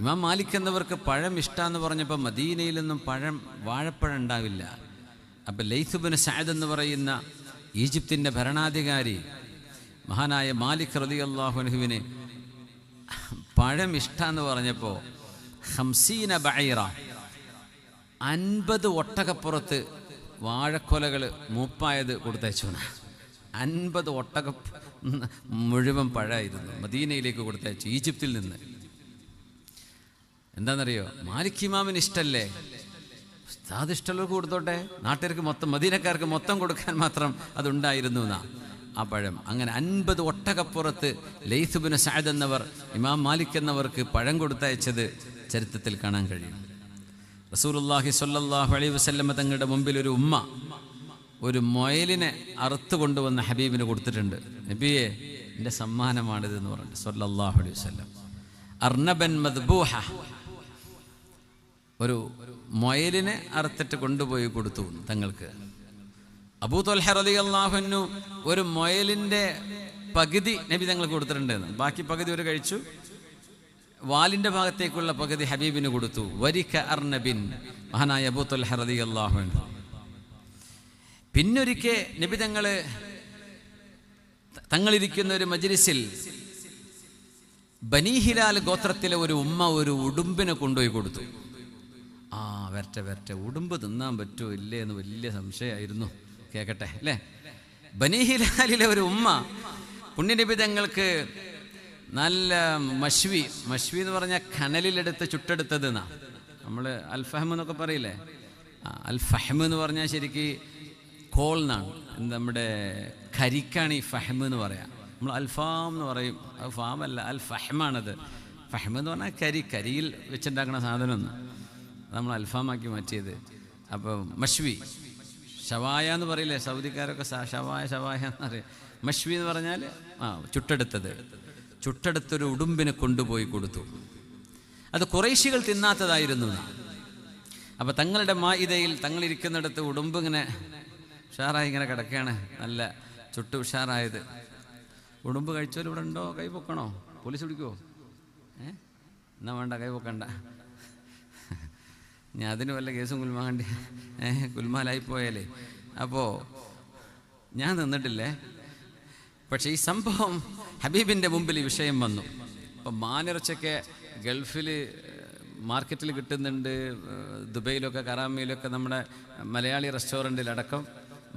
ഇമാം മാലിക് എന്നവർക്ക് പഴം ഇഷ്ടമെന്ന് പറഞ്ഞപ്പോൾ മദീനയിൽ നിന്നും വാഴപ്പഴം ഉണ്ടാവില്ല. അപ്പം ലൈത്ത് ഇബ്നു സഅദ് എന്ന് പറയുന്ന ഈജിപ്തിൻ്റെ ഭരണാധികാരി മഹാനായ മാലിക് റളിയല്ലാഹു അൻഹുവിന് പഴം ഇഷ്ടമെന്ന് പറഞ്ഞപ്പോൾ 50 ബഈറ, 50 ഒട്ടകപ്പുറത്ത് വാഴക്കൊലകൾ മൂപ്പായത് കൊടുത്തയച്ചു. 50 ഒട്ടക മുഴുവൻ പഴമായിരുന്നു മദീനയിലേക്ക് കൊടുത്തയച്ചു, ഈജിപ്തിൽ നിന്ന്. എന്താണെന്നറിയോ? മാലിക് ഇമാമിന് ഇഷ്ടമല്ലേ, ഉസ്താദ് ഇഷ്ടമുള്ളവർക്ക് കൊടുത്തോട്ടെ, നാട്ടുകാർക്ക് മൊത്തം, മദീനക്കാർക്ക് മൊത്തം കൊടുക്കാൻ മാത്രം അതുണ്ടായിരുന്നു എന്നാ ആ പഴം. അങ്ങനെ 50 ഒട്ടകപ്പുറത്ത് ലൈത്ത് ഇബ്നു സഅദ് എന്നവർ ഇമാം മാലിക് എന്നവർക്ക് പഴം കൊടുത്തയച്ചത് ചരിത്രത്തിൽ കാണാൻ കഴിയും. റസൂലുള്ളാഹി സ്വല്ലല്ലാഹു അലൈഹി വസല്ലം തങ്ങളുടെ മുമ്പിൽ ഒരു ഉമ്മ ഒരു മുയലിനെ അറുത്ത് കൊണ്ടുവന്ന ഹബീബിന് കൊടുത്തിട്ടുണ്ട്. നബിയെ, എൻ്റെ സമ്മാനമാണിതെന്ന് പറഞ്ഞിട്ട് സ്വല്ലല്ലാഹു അലൈഹി വസല്ലം. അർനബൻ മദ്ബൂഹ, ഒരു മുയലിനെ അറുത്തിട്ട് കൊണ്ടുപോയി കൊടുത്തു തങ്ങൾക്ക്. അബൂ ത്വൽഹ റളിയല്ലാഹു അൻഹു ഒരു മുയലിൻ്റെ പകുതി നബി തങ്ങൾക്ക് കൊടുത്തിട്ടുണ്ടെന്ന്, ബാക്കി പകുതി ഒരു കഴിച്ചു. വാലിൻ്റെ ഭാഗത്തേക്കുള്ള പകുതി ഹബീബിന് കൊടുത്തു. വരിക അർനബിൻ, മഹാനായ അബൂ ത്വൽഹ റളിയല്ലാഹു അൻഹു. പിന്നൊരിക്കൽ നബി തങ്ങളിരിക്കുന്ന ഒരു മജ്ലിസിൽ ബനീ ഹിലാൽ ഗോത്രത്തിലെ ഒരു ഉമ്മ ഒരു ഉടുമ്പിനെ കൊണ്ടുപോയി കൊടുത്തു. വരട്ടെ, ഉടുമ്പ് തിന്നാൻ പറ്റുമോ ഇല്ലേ എന്ന് വലിയ സംശയമായിരുന്നു. കേൾക്കട്ടെ അല്ലേ? ബനീ ഹിലാലിലെ ഒരു ഉമ്മ പുണ്യനബി തങ്ങൾക്ക് നല്ല മഷ്വി എന്ന് പറഞ്ഞാൽ കനലിലെടുത്ത് ചുട്ടെടുത്തത് എന്നാ. നമ്മൾ അൽഫഹം എന്നൊക്കെ പറയില്ലേ? അൽഫഹം എന്ന് പറഞ്ഞാൽ ശരിക്ക് കോൾ എന്നാണ്. നമ്മുടെ കരിക്കാണ് ഈ ഫഹം എന്ന് പറയാം. നമ്മൾ അൽഫാം എന്ന് പറയും, അത് ഫാമല്ല, അൽ ഫഹമാണത്. ഫഹം എന്ന് പറഞ്ഞാൽ കരിയിൽ വെച്ചുണ്ടാക്കുന്ന സാധനമൊന്നും, നമ്മൾ അൽഫാമാക്കി മാറ്റിയത്. അപ്പോൾ മഷ്വി, ഷവായ എന്ന് പറയില്ലേ സൗദിക്കാരൊക്കെ, ഷവായ എന്ന് പറയും. മഷ്വി എന്ന് പറഞ്ഞാൽ ചുട്ടെടുത്തൊരു ഉടുമ്പിനെ കൊണ്ടുപോയി കൊടുത്തു. അത് ഖുറൈശികൾ തിന്നാത്തതായിരുന്നു. അപ്പോൾ തങ്ങളുടെ മാഇദയിൽ തങ്ങളിരിക്കുന്നിടത്ത് ഉടുമ്പ് ഇങ്ങനെ ഉഷാറായി ഇങ്ങനെ കിടക്കുകയാണ്, നല്ല ചുട്ട് ഉഷാറായത്. ഉടുമ്പ് കഴിച്ചവർ ഇവിടെ ഉണ്ടോ? കൈ പൊക്കണോ? പോലീസ് പിടിക്കുമോ? എന്നാ വേണ്ട, കൈ പൊക്കണ്ട. ഞാൻ അതിന് വല്ല കേസും കുൽമാണ്ടി കുൽമാലായിപ്പോയാലേ. അപ്പോൾ ഞാൻ നിന്നിട്ടില്ലേ. പക്ഷേ ഈ സംഭവം ഹബീബിൻ്റെ മുമ്പിൽ ഈ വിഷയം വന്നു. അപ്പം മാനിറച്ചൊക്കെ ഗൾഫിൽ മാർക്കറ്റിൽ കിട്ടുന്നുണ്ട്. ദുബൈയിലൊക്കെ കറാമയിലൊക്കെ നമ്മുടെ മലയാളി റെസ്റ്റോറൻറ്റിലടക്കം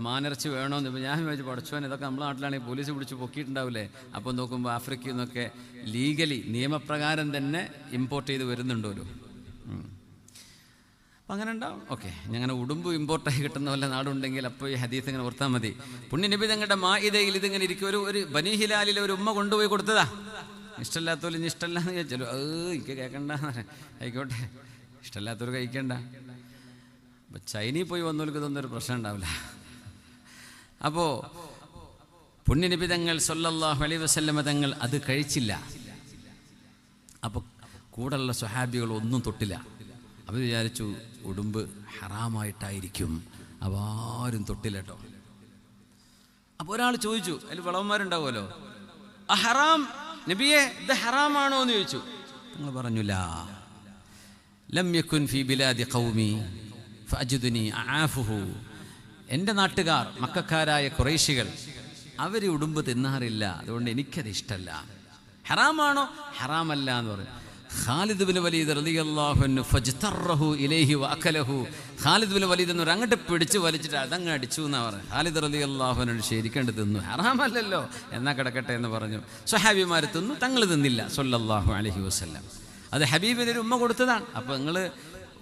മാനിറച്ചി വേണമെന്ന്. ഇപ്പോൾ ഞാൻ വിചാരിച്ചു പഠിച്ചവൻ ഇതൊക്കെ നമ്മുടെ നാട്ടിലാണെങ്കിൽ പോലീസ് പിടിച്ച് പൊക്കിയിട്ടുണ്ടാവില്ലേ. അപ്പോൾ നോക്കുമ്പോൾ ആഫ്രിക്കയിൽ നിന്നൊക്കെ ലീഗലി നിയമപ്രകാരം തന്നെ ഇമ്പോർട്ട് ചെയ്ത് വരുന്നുണ്ടല്ലോ. അപ്പം അങ്ങനെ ഉണ്ടാവും. ഓക്കെ, അങ്ങനെ ഉടുമ്പ് ഇമ്പോർട്ടായി കിട്ടുന്ന വല്ല നാടുണ്ടെങ്കിൽ അപ്പോൾ ഈ ഹദീസ് ഇങ്ങനെ ഓർത്താൽ മതി. പുണ്യനബി തങ്ങളുടെ മാഇദയിൽ ഇതിങ്ങനെ ഇരിക്കും. ഒരു ബനി ഹിലാലിലെ ഒരു ഉമ്മ കൊണ്ടുപോയി കൊടുത്തതാ. ഇഷ്ടമില്ലാത്തവർ ഇനി ഇഷ്ടമല്ലാന്ന് ചോദിച്ചാലോ എനിക്ക് കേൾക്കണ്ട, ആയിക്കോട്ടെ, ഇഷ്ടമില്ലാത്തവർ കഴിക്കണ്ട. അപ്പം ചൈനയിൽ പോയി വന്നവർക്ക് ഇതൊന്നും ഒരു പ്രശ്നം ഉണ്ടാവില്ല. അപ്പോൾ പുണ്യനബി തങ്ങൾ സല്ലല്ലാഹു അലൈഹി വസല്ലമ തങ്ങൾ അത് കഴിച്ചില്ല. അപ്പോൾ കൂടെയുള്ള സ്വഹാബികൾ ഒന്നും തൊട്ടില്ല. അവർ വിചാരിച്ചു ഉടുമ്പ് ഹറാമായിട്ടായിരിക്കും, അപ്പോൾ ആരും തൊട്ടില്ല കേട്ടോ. അപ്പോൾ ഒരാൾ ചോദിച്ചു, അതിൽ വിളവന്മാരുണ്ടാവുമല്ലോ, ആ ഹറാം നബിയെ ഇത് ഹറാമാണോ എന്ന് ചോദിച്ചു. നിങ്ങൾ പറഞ്ഞു ലാ ലം യകുൻ ഫീ ബിലാദി ഖൗമി ഫഅജ്ദുനി അആഫുഹു. എൻ്റെ നാട്ടുകാർ മക്കക്കാരായ ഖുറൈശികൾ അവർ ഉടുമ്പ് തിന്നാറില്ല, അതുകൊണ്ട് എനിക്കത് ഇഷ്ടമല്ല. ഹറാമാണോ? ഹറാമല്ല എന്ന് പറയും. ഖാലിദ് ബിൻ വലീദ് റളിയല്ലാഹു അൻഹു ഫജ്തറഹു ഇലൈഹി വഅകലഹു. ഖാലിദ് ബിൻ വലീദ് എന്ന് അങ്ങോട്ട് പിടിച്ച് വലിച്ചിട്ട് അതങ്ങ് അടിച്ചു എന്നാ പറഞ്ഞു. ഖാലിദ് റളിയല്ലാഹു അൻഹു ശരിക്കണ്ട് തിന്നു, ഹറാമല്ലല്ലോ, എന്നാ കിടക്കട്ടെ എന്ന് പറഞ്ഞു. സ്വഹാബിമാർ തിന്നു, തങ്ങൾ തിന്നില്ല സല്ലല്ലാഹു അലൈഹി വസല്ലം. അത് ഹബീബിന് ഒരു ഉമ്മ കൊടുത്തതാണ്. അപ്പോൾ നിങ്ങൾ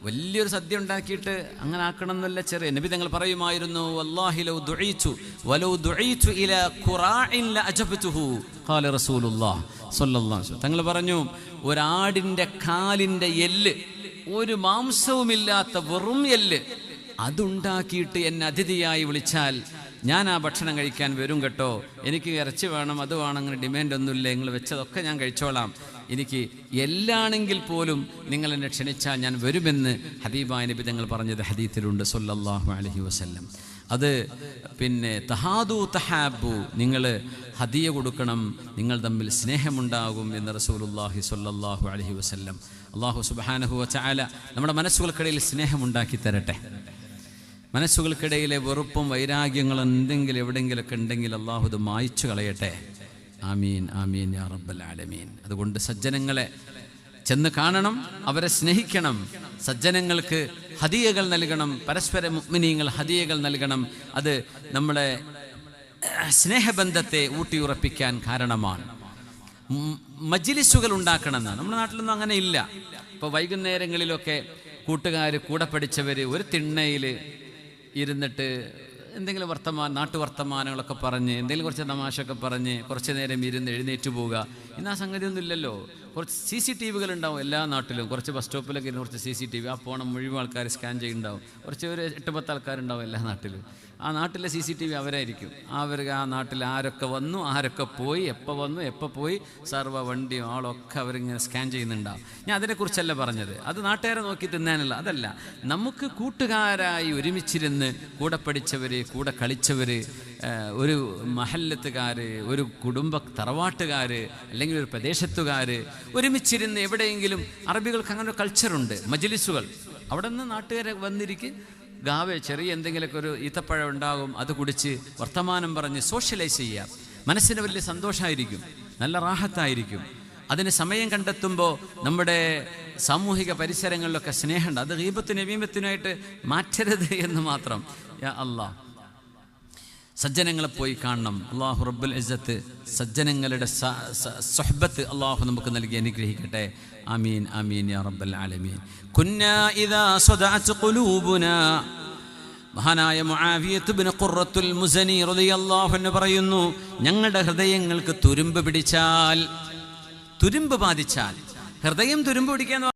വലിയൊരു സദ്യ ഉണ്ടാക്കിയിട്ട് അങ്ങനെ ആക്കണം എന്നല്ല, ചെറിയ നബി തങ്ങൾ പറയുമായിരുന്നു, വല്ലാഹി ലൗ ദുഈതു വലൗ ദുഈതു ഇലാ ഖുറാഇൻ ലഅജബ്തുഹു ഖാല റസൂലുള്ളാഹ് സ്വല്ലല്ലാഹു അലൈഹി വസല്ലം. തങ്ങൾ പറഞ്ഞു, ഒരാടിൻ്റെ കാലിൻ്റെ എല്ല്, ഒരു മാംസവുമില്ലാത്ത വെറും എല്ല്, അതുണ്ടാക്കിയിട്ട് എന്നെ അതിഥിയായി വിളിച്ചാൽ ഞാൻ ആ ഭക്ഷണം കഴിക്കാൻ വരും കേട്ടോ. എനിക്ക് ഇറച്ചി വേണം, അത് വേണം, അങ്ങനെ ഡിമാൻഡൊന്നുമില്ല, നിങ്ങൾ വെച്ചതൊക്കെ ഞാൻ കഴിച്ചോളാം. എനിക്ക് എല്ലാണെങ്കിൽ പോലും നിങ്ങൾ എന്നെ ക്ഷണിച്ചാൽ ഞാൻ വരുമെന്ന് ഹബീബായ നബി തങ്ങൾ പറഞ്ഞത് ഹദീസിലുണ്ട് സല്ലല്ലാഹു അലൈഹി വസല്ലം. അത് പിന്നെ തഹാദു തഹാബു, നിങ്ങൾ ഹദിയ കൊടുക്കണം, നിങ്ങൾ തമ്മിൽ സ്നേഹമുണ്ടാകും എന്ന് റസൂലുള്ളാഹി സ്വല്ലല്ലാഹു അലൈഹി വസല്ലം. അല്ലാഹു സുബ്ഹാനഹു വ തആല നമ്മുടെ മനസ്സുകൾക്കിടയിൽ സ്നേഹമുണ്ടാക്കി തരട്ടെ. മനസ്സുകൾക്കിടയിലെ വെറുപ്പും വൈരാഗ്യങ്ങളും എന്തെങ്കിലും എവിടെയെങ്കിലൊക്കെ ഉണ്ടെങ്കിൽ അല്ലാഹു ഇത് മായ്ച്ചു കളയട്ടെ. ആമീൻ ആമീൻ യാ റബ്ബൽ ആലമീൻ. അതുകൊണ്ട് സജ്ജനങ്ങളെ ചെന്ന് കാണണം, അവരെ സ്നേഹിക്കണം, സജ്ജനങ്ങൾക്ക് ഹദിയകൾ നൽകണം, പരസ്പര മുഅ്മിനീങ്ങൾ ഹദിയകൾ നൽകണം. അത് നമ്മുടെ സ്നേഹബന്ധത്തെ ഊട്ടിയുറപ്പിക്കാൻ കാരണമാണ്. മജ്ലിസുകൾ ഉണ്ടാക്കണമെന്നാണ്. നമ്മുടെ നാട്ടിലൊന്നും അങ്ങനെ ഇല്ല. ഇപ്പോൾ വൈകുന്നേരങ്ങളിലൊക്കെ കൂട്ടുകാർ, കൂടെ പഠിച്ചവർ ഒരു തിണ്ണയിൽ ഇരുന്നിട്ട് എന്തെങ്കിലും നാട്ടുവർത്തമാനങ്ങളൊക്കെ പറഞ്ഞ്, എന്തെങ്കിലും കുറച്ച് തമാശയൊക്കെ പറഞ്ഞ് കുറച്ച് നേരം ഇരുന്ന് എഴുന്നേറ്റ് പോവുക. ഇന്ന് ആ സംഗതിയൊന്നും ഇല്ലല്ലോ. കുറച്ച് CCTVകൾ ഉണ്ടാവും എല്ലാ നാട്ടിലും. കുറച്ച് ബസ് സ്റ്റോപ്പിലൊക്കെ ഇരുന്ന് കുറച്ച് CCTV, ആ പോണ മുഴുവൻ ആൾക്കാർ സ്കാൻ ചെയ്യുന്നുണ്ടാവും. കുറച്ച് ഒരു 8-10 ആൾക്കാരുണ്ടാവും എല്ലാ നാട്ടിലും. ആ നാട്ടിലെ CCTV അവരായിരിക്കും. ആ നാട്ടിൽ ആരൊക്കെ വന്നു, ആരൊക്കെ പോയി, എപ്പോൾ വന്നു, എപ്പോൾ പോയി, സർവ്വ വണ്ടിയും ആളൊക്കെ അവരിങ്ങനെ സ്കാൻ ചെയ്യുന്നുണ്ടാവും. ഞാൻ അതിനെക്കുറിച്ചല്ല പറഞ്ഞത്. അത് നാട്ടുകാരെ നോക്കി തിന്നാനല്ല, അതല്ല. നമുക്ക് കൂട്ടുകാരായി ഒരുമിച്ചിരുന്ന് കൂടെ പഠിച്ചവർ, കൂടെ കളിച്ചവർ, ഒരു മഹല്ലത്തുകാർ, ഒരു തറവാട്ടുകാർ, അല്ലെങ്കിൽ ഒരു പ്രദേശത്തുകാർ ഒരുമിച്ചിരുന്ന് എവിടെയെങ്കിലും, അറബികൾക്ക് അങ്ങനെ ഒരു കൾച്ചറുണ്ട്, മജ്ലിസുകൾ. അവിടെ നിന്ന് നാട്ടുകാരെ വന്നിരിക്കും, ഗാവെ ചെറിയ എന്തെങ്കിലുമൊക്കെ ഒരു ഈത്തപ്പഴം ഉണ്ടാകും, അത് കുടിച്ച് വർത്തമാനം പറഞ്ഞ് സോഷ്യലൈസ് ചെയ്യാം. മനസ്സിന് വലിയ സന്തോഷമായിരിക്കും, നല്ല റാഹത്തായിരിക്കും. അതിന് സമയം കണ്ടെത്തുമ്പോൾ നമ്മുടെ സാമൂഹിക പരിസരങ്ങളിലൊക്കെ സ്നേഹമുണ്ട്. അത് ഗീബത്തിനും നമീമത്തിനുമായിട്ട് മാറ്റരുത് എന്ന് മാത്രം. യാ അല്ലാഹ്, സജ്ജനങ്ങളെ പോയി കാണണം. അല്ലാഹു റബ്ബുൽ ഇസ്സത്ത് സജ്ജനങ്ങളുടെ സുഹ്ബത്ത് അല്ലാഹു നമുക്ക് നൽകി അനുഗ്രഹിക്കട്ടെ. ആമീൻ ആമീൻ യാ റബ്ബൽ ആലമീൻ. കുന്നാ ഇദാ സദഅത് ഖുലൂബുനാ, മഹാനായ മുആവിയത്ത് ഇബ്നു ഖുറത്തുൽ മുസനി റളിയല്ലാഹു അൻഹു പറയുന്നു, ഞങ്ങളുടെ ഹൃദയങ്ങൾക്ക് തുരുമ്പ് ബാധിച്ചാൽ, ഹൃദയം തുരുമ്പ് പിടിക്കുക